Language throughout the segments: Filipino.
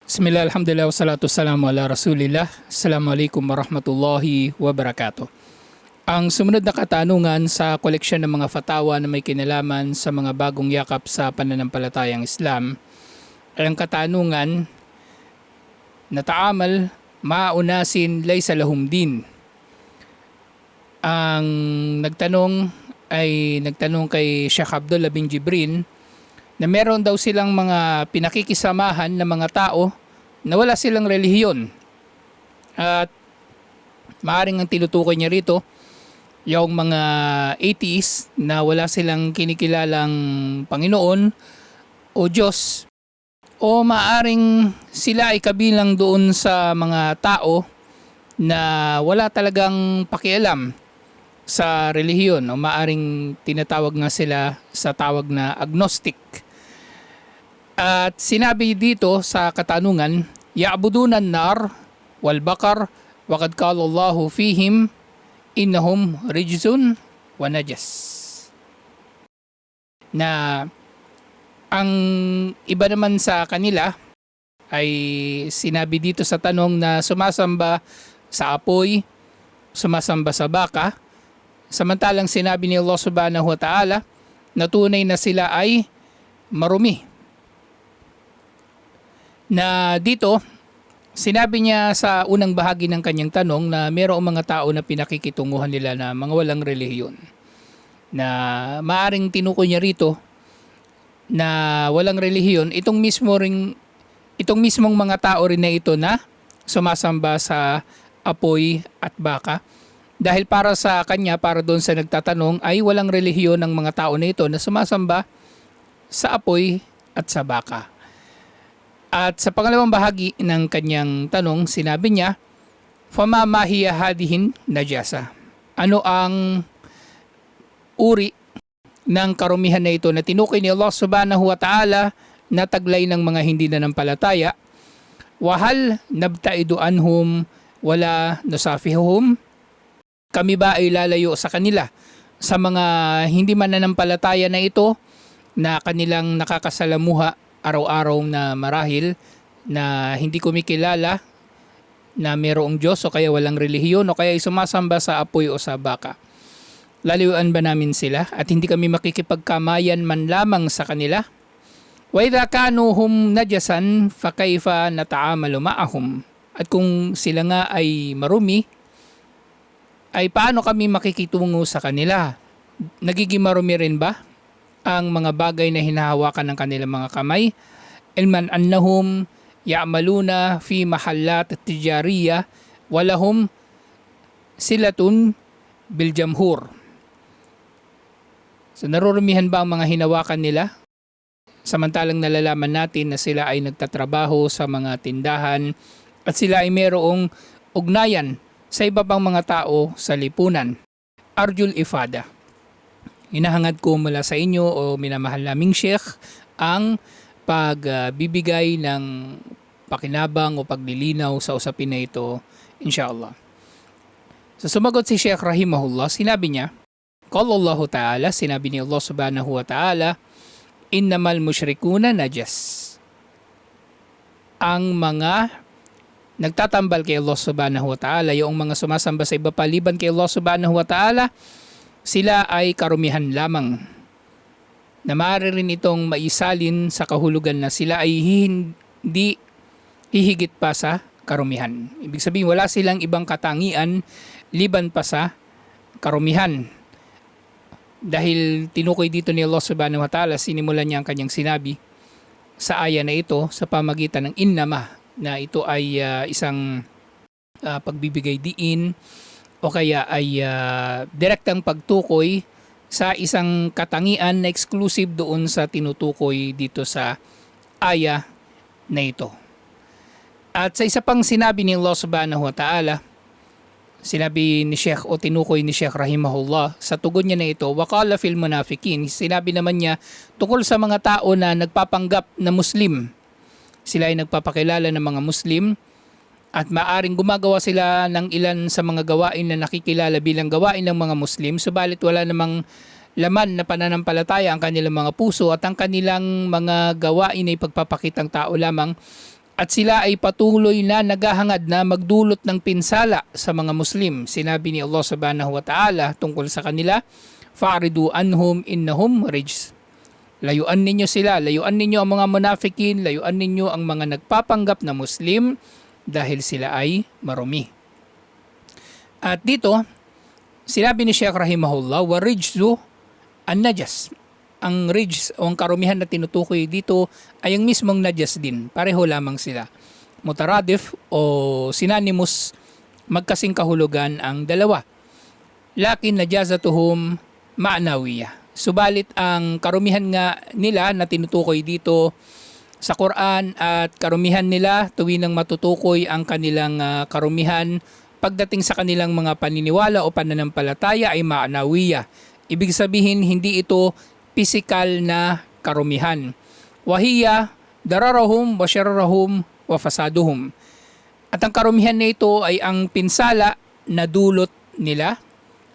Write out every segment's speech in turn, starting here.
Bismillah, alhamdulillah, wassalatu wassalamu ala rasulillah. Assalamualaikum warahmatullahi wabarakatuh. Ang sumunod na katanungan sa koleksyon ng mga fatawa na may kinalaman sa mga bagong yakap sa pananampalatayang Islam ay ang katanungan na ta'amal maunasin laysa lahum din. Ang nagtanong kay Sheikh Abdullah bin Jibrin na meron daw silang mga pinakikisamahan na mga tao na wala silang relihiyon. At maaaring ang tinutukoy niya rito, yung mga atheists na wala silang kinikilalang Panginoon o Diyos, o maaaring sila ay kabilang doon sa mga tao na wala talagang pakialam sa relihiyon, o maaaring tinatawag nga sila sa tawag na agnostic. At sinabi dito sa katanungan, ya'budunan nar wal bakar wa qad qala Allahu fihim innahum rijzun wa najas. Na ang iba naman sa kanila ay sinabi dito sa tanong na sumasamba sa apoy, sumasamba sa baka, samantalang sinabi ni Allah subhanahu wa ta'ala na tunay na sila ay marumi. Na dito, sinabi niya sa unang bahagi ng kanyang tanong na mayroong mga tao na pinakikitunguhan nila na mga walang relihiyon. Na maaring tinukoy niya rito na walang relihiyon, itong mismong mga tao rin na ito na sumasamba sa apoy at baka. Dahil para sa kanya, para doon sa nagtatanong, ay walang relihiyon ng mga tao na ito na sumasamba sa apoy at sa baka. At sa pangalawang bahagi ng kanyang tanong, sinabi niya, "Fama mahiya hadihin najasa." Ano ang uri ng karumihan na ito na tinukoy ni Allah subhanahu wa ta'ala na taglay ng mga hindi nanampalataya? "Wahal nabtaidu anhum wala nusafihuhum." Kami ba ay lalayo sa kanila sa mga hindi mananampalataya na ito na kanilang nakakasalamuha araw-araw na marahil na hindi kumikilala na mayroong Diyos o kaya walang relihiyon o kaya sumasamba sa apoy o sa baka? Lalayuan ba namin sila at hindi kami makikipagkamayan man lamang sa kanila? Wa idha kanu hum najasan fa kayfa nata'amalu ma'ahum. At kung sila nga ay marumi, ay paano kami makikitungo sa kanila? Nagiging marumi rin ba ang mga bagay na hinahawakan ng kanilang mga kamay? Ilman annahum ya'maluna fi mahallat tijariya walahum silatun bil jamhur. So narurumihan ba ang mga hinawakan nila? Samantalang nalalaman natin na sila ay nagtatrabaho sa mga tindahan at sila ay mayroong ugnayan sa iba pang mga tao sa lipunan. Arjul ifada. Hinahangad ko mula sa inyo o minamahal naming Sheikh ang pagbibigay ng pakinabang o paglilinaw sa usapin na ito, inshallah. So sumagot si Sheikh rahimahullah, sinabi niya, Qala Allah Ta'ala, sinabi ni Allah subhanahu wa ta'ala, innamal musyrikuna najas. Ang mga nagtatambal kay Allah subhanahu wa ta'ala, yung mga sumasamba sa iba paliban kay Allah subhanahu wa ta'ala, sila ay karumihan lamang. Na maaari rin itong maisalin sa kahulugan na sila ay hindi hihigit pa sa karumihan. Ibig sabihin, wala silang ibang katangian liban pa sa karumihan. Dahil tinukoy dito ni Allah subhanahu wa ta'ala, sinimulan niya ang kanyang sinabi sa aya na ito sa pamagitan ng innama, na ito ay isang pagbibigay diin o kaya ay direktang pagtukoy sa isang katangian na exclusive doon sa tinutukoy dito sa aya na ito. At sa isa pang sinabi ni Allah subhanahu wa ta'ala, sinabi ni Sheikh o tinukoy ni Sheikh rahimahullah sa tugon niya na ito, waqala fil munafikin, sinabi naman niya tungkol sa mga tao na nagpapanggap na Muslim. Sila ay nagpapakilala ng mga Muslim at maaring gumagawa sila ng ilan sa mga gawain na nakikilala bilang gawain ng mga Muslim, subalit wala namang laman na pananampalataya ang kanilang mga puso at ang kanilang mga gawain ay pagpapakitang tao lamang At sila ay patuloy na naghahangad na magdulot ng pinsala sa mga Muslim. Sinabi ni Allah subhanahu wa ta'ala tungkol sa kanila, fa'ridu anhum innahum rijs. Layuan ninyo sila, layuan ninyo ang mga munafikin, layuan ninyo ang mga nagpapanggap na Muslim dahil sila ay marumi. At dito, sinabi ni Shaykh rahimahullah, wa rijzu an najas. Ang rijz o ang karumihan na tinutukoy dito ay ang mismong najas din. Pareho lamang sila. Mutaradif o synonymous, magkasing kahulugan ang dalawa. Lakin najazatuhum ma'nawiyah. Subalit ang karumihan nga nila na tinutukoy dito sa Quran at karumihan nila tuwing nang matutukoy ang kanilang karumihan pagdating sa kanilang mga paniniwala o pananampalataya ay ma'nawiyah. Ibig sabihin hindi ito physical na karumihan. Wahiya dararahum wa syarrahum wa fasaduhum. At ang karumihan na ito ay ang pinsala na dulot nila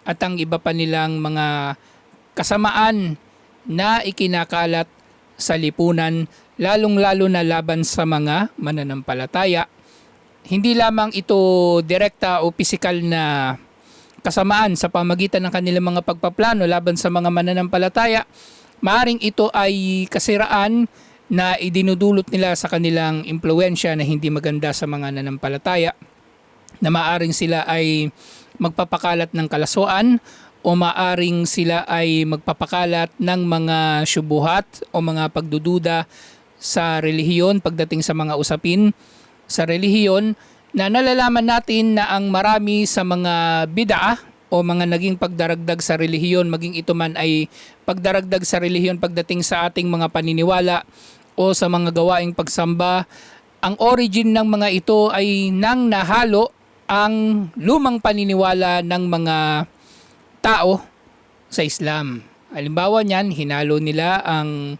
at ang iba pa nilang mga kasamaan na ikinakalat sa lipunan, lalong-lalo na laban sa mga mananampalataya. Hindi lamang ito direkta o pisikal na kasamaan sa pamagitan ng kanilang mga pagpaplano laban sa mga mananampalataya, maaring ito ay kasiraan na idinudulot nila sa kanilang impluensya na hindi maganda sa mga mananampalataya, na maaring sila ay magpapakalat ng kalaswaan o maaring sila ay magpapakalat ng mga syubuhat o mga pagdududa sa relihiyon pagdating sa mga usapin sa relihiyon, na nalalaman natin na ang marami sa mga bid'ah o mga naging pagdaragdag sa relihiyon, maging ito man ay pagdaragdag sa relihiyon pagdating sa ating mga paniniwala o sa mga gawaing pagsamba, ang origin ng mga ito ay nang nahalo ang lumang paniniwala ng mga tao sa Islam. Halimbawa niyan, hinalo nila ang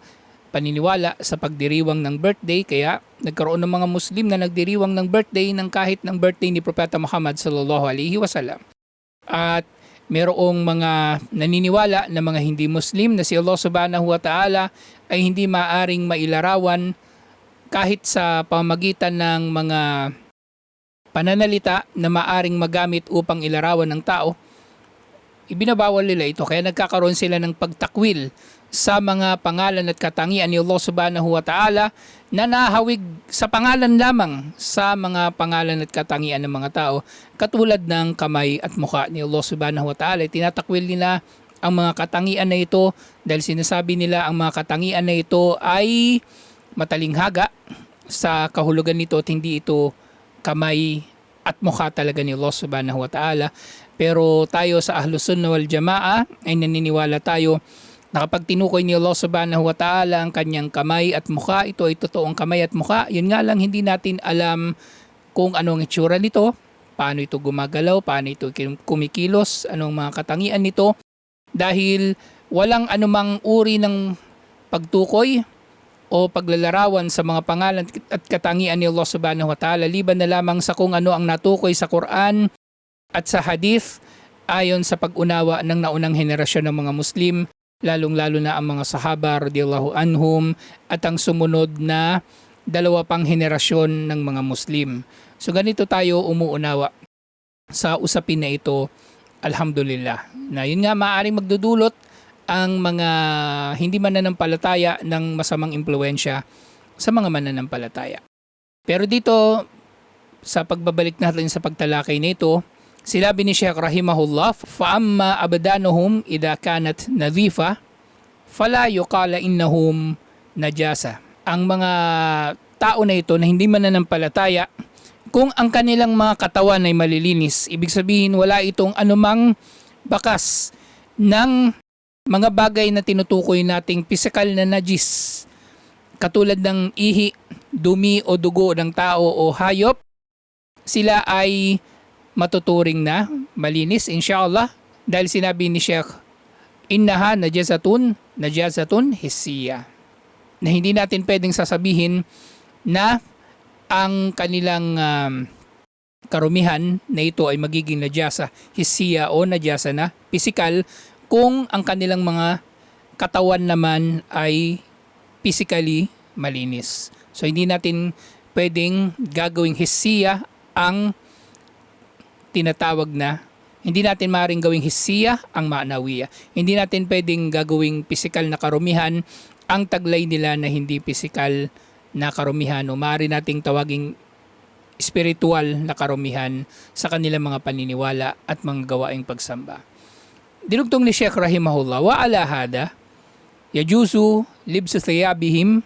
paniniwala sa pagdiriwang ng birthday, kaya nagkaroon ng mga Muslim na nagdiriwang ng birthday ng kahit ng birthday ni Propeta Muhammad sallallahu alaihi wasallam. At merong mga naniniwala na mga hindi Muslim na si Allah subhanahu wa ta'ala ay hindi maaring mailarawan kahit sa pamagitan ng mga pananalita na maaring magamit upang ilarawan ng tao. Ibinabawal nila ito, kaya nagkakaroon sila ng pagtakwil sa mga pangalan at katangian ni Allah subhanahu wa ta'ala na nahawig sa pangalan lamang sa mga pangalan at katangian ng mga tao, katulad ng kamay at mukha ni Allah subhanahu wa ta'ala. Tinatakwil nila ang mga katangian na ito dahil sinasabi nila ang mga katangian na ito ay matalinghaga sa kahulugan nito at hindi ito kamay at mukha talaga ni Allah subhanahu wa ta'ala. Pero tayo sa Ahlus Sunnah wal Jamaa ay naniniwala tayo na kapag tinukoy ni Allah subhanahu wa ta'ala ang kanyang kamay at mukha, ito ay totoong kamay at mukha. Yun nga lang, hindi natin alam kung anong itsura nito, paano ito gumagalaw, paano ito kumikilos, anong mga katangian nito, dahil walang anumang uri ng pagtukoy o paglalarawan sa mga pangalan at katangian ni Allah subhanahu wa ta'ala liban na lamang sa kung ano ang natukoy sa Quran at sa hadith ayon sa pag-unawa ng naunang henerasyon ng mga Muslim, lalong-lalo na ang mga sahaba radiyallahu anhum at ang sumunod na dalawa pang henerasyon ng mga Muslim. So ganito tayo umuunawa sa usapin na ito, alhamdulillah. Na yun nga, maaaring magdudulot ang mga hindi mananampalataya ng masamang impluensya sa mga mananampalataya. Pero dito, sa pagbabalik natin sa pagtalakay nito, sinabi ni Shaykh rahimahullah, فَأَمَّا أَبْدَانُهُمْ إِذَا كَانَتْ نَظِيفَةً فَلَا يُقَالَ إِنَّهُمْ نَجَاسَةً. Ang mga tao na ito na hindi mananampalataya, kung ang kanilang mga katawan ay malilinis, ibig sabihin wala itong anumang bakas ng mga bagay na tinutukoy nating physical na najis, katulad ng ihi, dumi o dugo ng tao o hayop, sila ay matuturing na malinis inshallah, dahil sinabi ni Sheikh, innaha najasatun hissiya, na hindi natin pwedeng sasabihin na ang kanilang karumihan na ito ay magiging najasa hissiya o najasa na physical kung ang kanilang mga katawan naman ay physically malinis. So hindi natin pwedeng gagawing hissiya ang tinatawag na, hindi natin maaaring gawing hissiya ang ma'nawiya. Hindi natin pwedeng gagawing pisikal na karumihan ang taglay nila na hindi pisikal na karumihan, o maaari nating tawaging spiritual na karumihan sa kanilang mga paniniwala at mga gawaing pagsamba. Dinugtong ni Sheikh rahimahullah, wa ala hada yajuzu libsu thiyabihim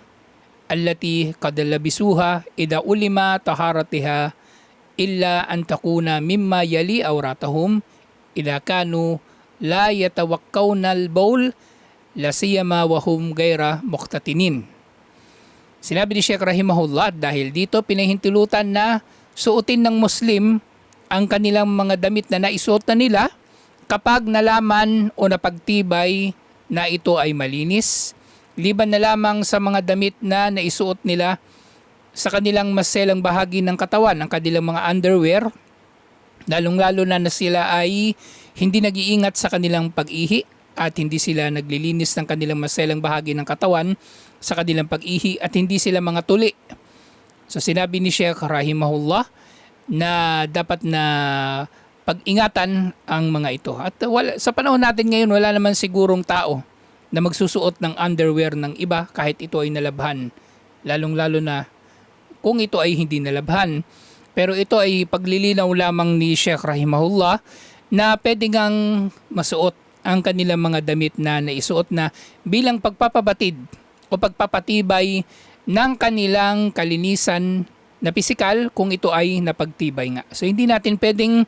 allati qad labisuha idha ulima taharatiha illa an takuna mimma yali awratahum idha kanu la yatawakkawna al-bawl la siyama wa hum gaira muqtatinin. Sinabi ni Sheikh rahimahullah, dahil dito pinahintulutan na suotin ng Muslim ang kanilang mga damit na naisuot na nila kapag nalaman o napagtibay na ito ay malinis, liban na lamang sa mga damit na naisuot nila sa kanilang maselang bahagi ng katawan, ang kanilang mga underwear, lalong-lalo na sila ay hindi nag-iingat sa kanilang pag-ihi at hindi sila naglilinis ng kanilang maselang bahagi ng katawan sa kanilang pag-ihi at hindi sila mga tuli. So sinabi ni Sheikh rahimahullah na dapat na pag-ingatan ang mga ito. At sa panahon natin ngayon, wala naman sigurong tao na magsusuot ng underwear ng iba kahit ito ay nalabhan. Lalong-lalo na kung ito ay hindi nalabhan. Pero ito ay paglilinaw lamang ni Sheikh rahimahullah na pwede ngang masuot ang kanilang mga damit na naisuot na bilang pagpapabatid o pagpapatibay ng kanilang kalinisan na pisikal kung ito ay napagtibay nga. So hindi natin pwedeng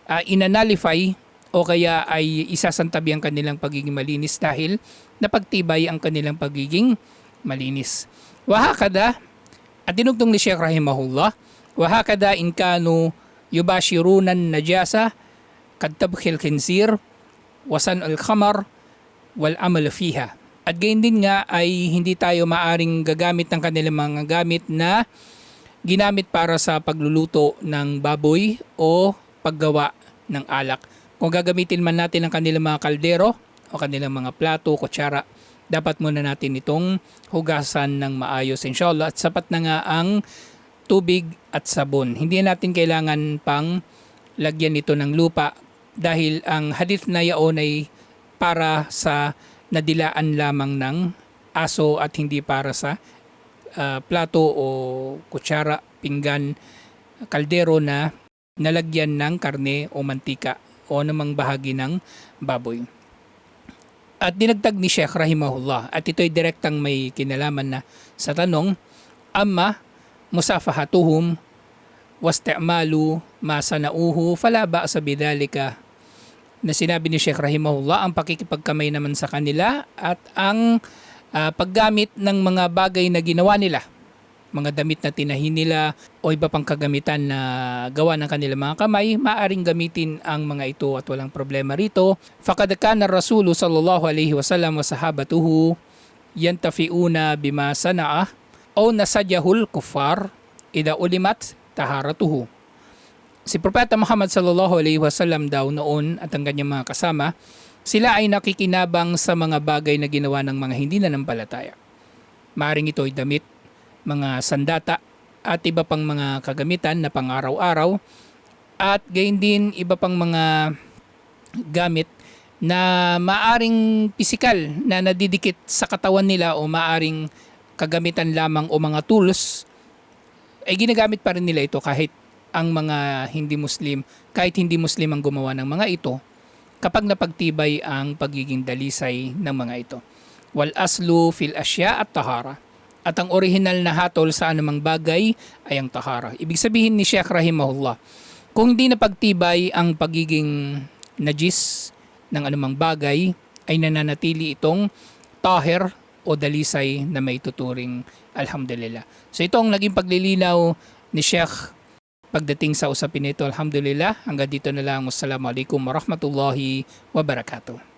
inanalify o kaya ay isasantabi ang kanilang pagiging malinis dahil napagtibay ang kanilang pagiging malinis. Wahakada, at dinugtong ni Sheikh rahimahullah, wahakada in kanu yubashirunan najasa kad tabkhil khinzir wasan al-khamar wal amal fiha. At gayon din nga ay hindi tayo maaring gagamit ng kanilang mga gamit na ginamit para sa pagluluto ng baboy o paggawa ng alak. Kung gagamitin man natin ang kanilang mga kaldero o kanilang mga plato, kutsara, dapat muna natin itong hugasan ng maayos inshallah, at sapat na nga ang tubig at sabon. Hindi natin kailangan pang lagyan ito ng lupa dahil ang hadith na yaon ay para sa nadilaan lamang ng aso at hindi para sa plato o kutsara, pinggan, kaldero na nalagyan ng karne o mantika o namang bahagi ng baboy. At dinagdag ni Sheikh rahimahullah, at ito'y direktang may kinalaman na sa tanong, amma musafahatuhum wasti'malu ma sanauhu fala ba'sa bidhalika, na sinabi ni Sheikh rahimahullah, ang pakikipagkamay naman sa kanila at ang paggamit ng mga bagay na ginawa nila, mga damit na tinahi nila o iba pang kagamitan na gawa ng kanilang mga kamay, maaring gamitin ang mga ito at walang problema rito. Faqad kana Rasulu sallallahu alaihi wasallam wa sahabatuhu yantafiuna bima sana'ah o nasadyahul kuffar idha ulimat taharatuhu. Si Propeta Muhammad sallallahu alaihi wasallam daw noon at ang kanyang mga kasama, sila ay nakikinabang sa mga bagay na ginawa ng mga hindi nanampalataya. Maaring ito ay damit, mga sandata at iba pang mga kagamitan na pang-araw-araw, at gayon din iba pang mga gamit na maaring pisikal na nadidikit sa katawan nila o maaring kagamitan lamang o mga tools, ay ginagamit pa rin nila ito kahit ang mga hindi Muslim, kahit hindi Muslim ang gumawa ng mga ito, kapag napagtibay ang pagiging dalisay ng mga ito. Wal aslu fil asya at tahara. At ang orihinal na hatol sa anumang bagay ay ang tahara. Ibig sabihin ni Sheikh rahimahullah, kung hindi napagtibay ang pagiging najis ng anumang bagay, ay nananatili itong tahir o dalisay na may tuturing alhamdulillah. So ito ang naging paglilinaw ni Sheikh pagdating sa usapin nito. Alhamdulillah, hanggang dito na lang. Wassalamualaikum warahmatullahi wabarakatuh.